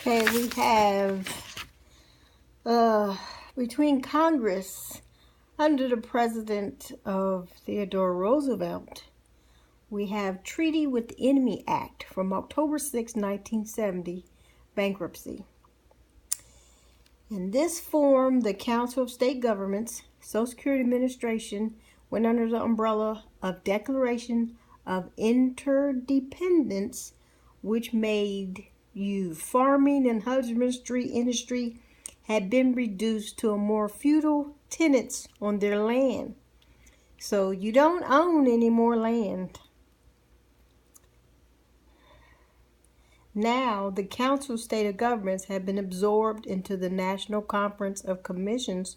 Okay, we have between Congress under the President of Theodore Roosevelt, we have Treaty with the Enemy Act from October 6, 1970, bankruptcy. In this form, the Council of State Governments, Social Security Administration, went under the umbrella of Declaration of Interdependence, which made farming and husbandry industry had been reduced to a more feudal tenants on their land. So you don't own any more land. Now, the Council of State Governments have been absorbed into the National Conference of Commissions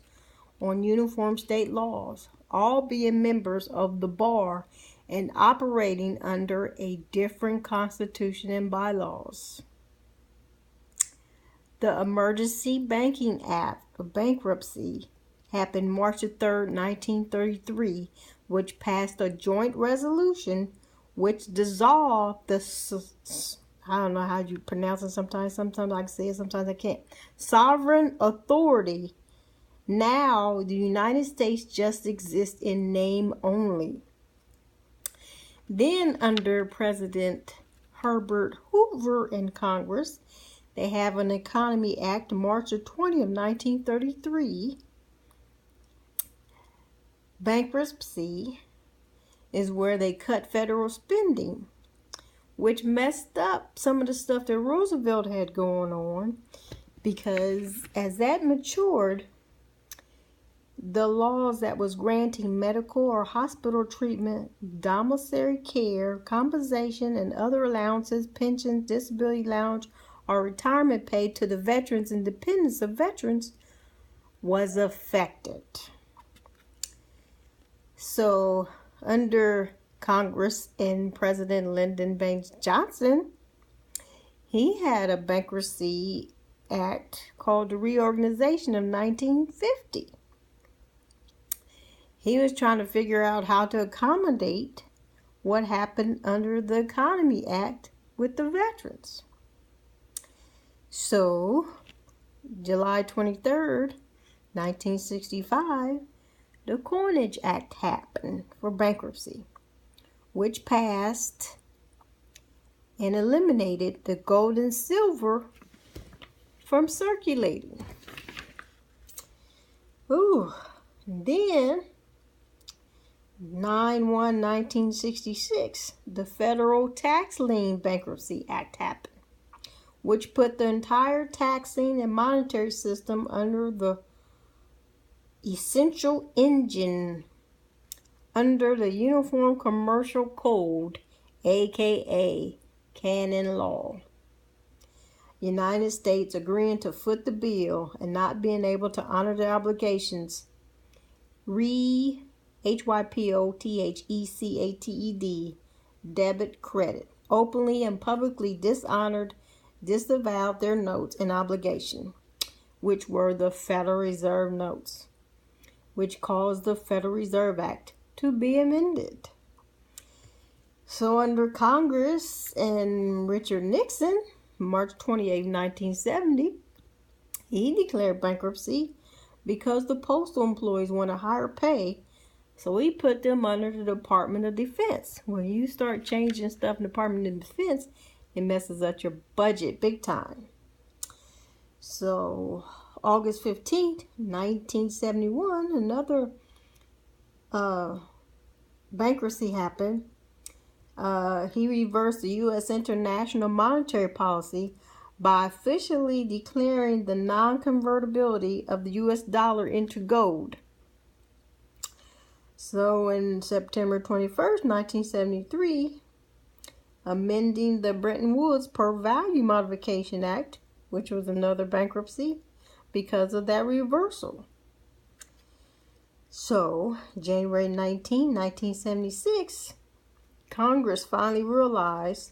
on Uniform State Laws, all being members of the bar and operating under a different constitution and bylaws. The Emergency Banking Act of Bankruptcy happened March 3, 1933, which passed a joint resolution which dissolved the I don't know how you pronounce it sometimes I can say it, sometimes I can't. Sovereign authority. Now the United States just exists in name only. Then under President Herbert Hoover in Congress, they have an Economy Act March 20 of 1933. Bankruptcy is where they cut federal spending, which messed up some of the stuff that Roosevelt had going on, because as that matured, the laws that was granting medical or hospital treatment, domiciliary care, compensation, and other allowances, pensions, disability allowance, or retirement pay to the veterans and dependents of veterans was affected. So under Congress and President Lyndon Baines Johnson, he had a bankruptcy act called the Reorganization of 1950. He was trying to figure out how to accommodate what happened under the Economy Act with the veterans. So, July 23rd, 1965, the Coinage Act happened for bankruptcy, which passed and eliminated the gold and silver from circulating. Then 9/1/1966, the Federal Tax Lien Bankruptcy Act happened, which put the entire taxing and monetary system under the essential engine under the Uniform Commercial Code, aka canon law. United States agreeing to foot the bill and not being able to honor their obligations. HYPOTHECATED, debit credit, openly and publicly disavowed their notes and obligation, which were the Federal Reserve notes, which caused the Federal Reserve Act to be amended. So under Congress and Richard Nixon, March 28, 1970, he declared bankruptcy because the postal employees wanted higher pay, so he put them under the Department of Defense. When you start changing stuff in the Department of Defense, it messes up your budget big time. So August 15th, 1971, another bankruptcy happened. He reversed the U.S. international monetary policy by officially declaring the non-convertibility of the U.S. dollar into gold. So in September 21st, 1973, amending the Bretton Woods Per Value Modification Act, which was another bankruptcy because of that reversal. So, January 19, 1976, Congress finally realized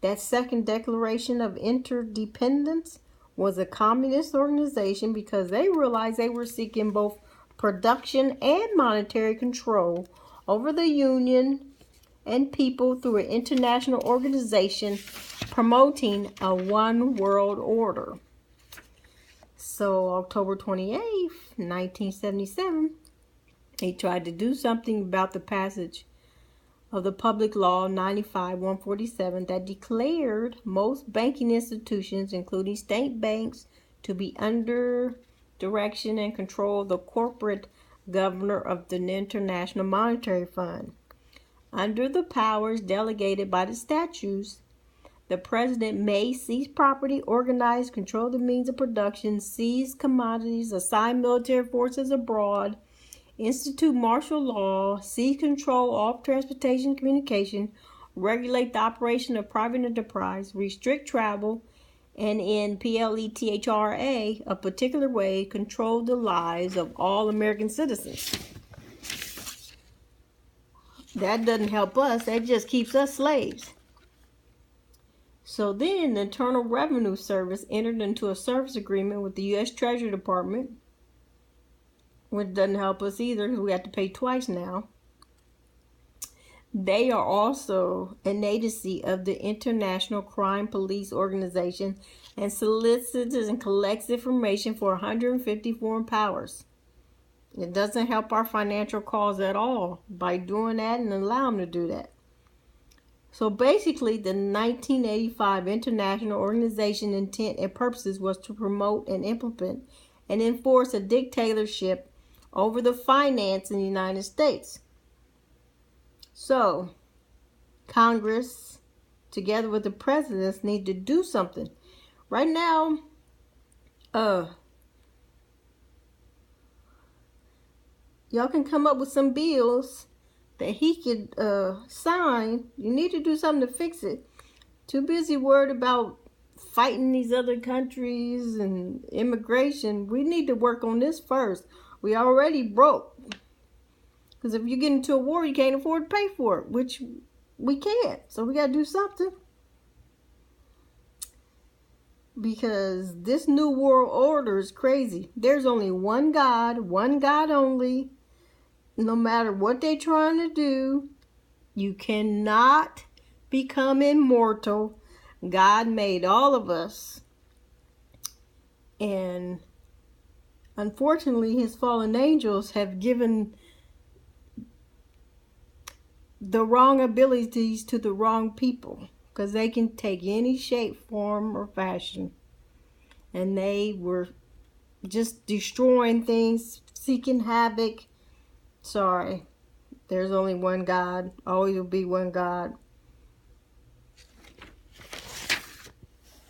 that Second Declaration of Interdependence was a communist organization because they realized they were seeking both production and monetary control over the Union and people through an international organization promoting a one world order. So October 28th, 1977, he tried to do something about the passage of the Public Law 95-147 that declared most banking institutions, including state banks, to be under direction and control of the corporate governor of the International Monetary Fund. Under the powers delegated by the statutes, the president may seize property, organize, control the means of production, seize commodities, assign military forces abroad, institute martial law, seize control of transportation and communication, regulate the operation of private enterprise, restrict travel, and in PLETHRA, a particular way, control the lives of all American citizens. That doesn't help us. That just keeps us slaves. So then the Internal Revenue Service entered into a service agreement with the U.S. Treasury Department, which doesn't help us either because we have to pay twice now. They are also an agency of the International Crime Police Organization and solicits and collects information for 150 foreign powers. It doesn't help our financial cause at all by doing that and allow them to do that. So basically, the 1985 International Organization intent and purposes was to promote and implement and enforce a dictatorship over the finance in the United States. So, Congress, together with the presidents, need to do something. Right now, y'all can come up with some bills that he could sign. You need to do something to fix it. Too busy worried about fighting these other countries and immigration. We need to work on this first. We already broke. Because if you get into a war, you can't afford to pay for it, which we can't. So we got to do something. Because this new world order is crazy. There's only one God only. No matter what they're trying to do, you cannot become immortal. God made all of us. And unfortunately, his fallen angels have given the wrong abilities to the wrong people. Because they can take any shape, form, or fashion. And they were just destroying things, seeking havoc. Sorry. There's only one God. Always will be one God.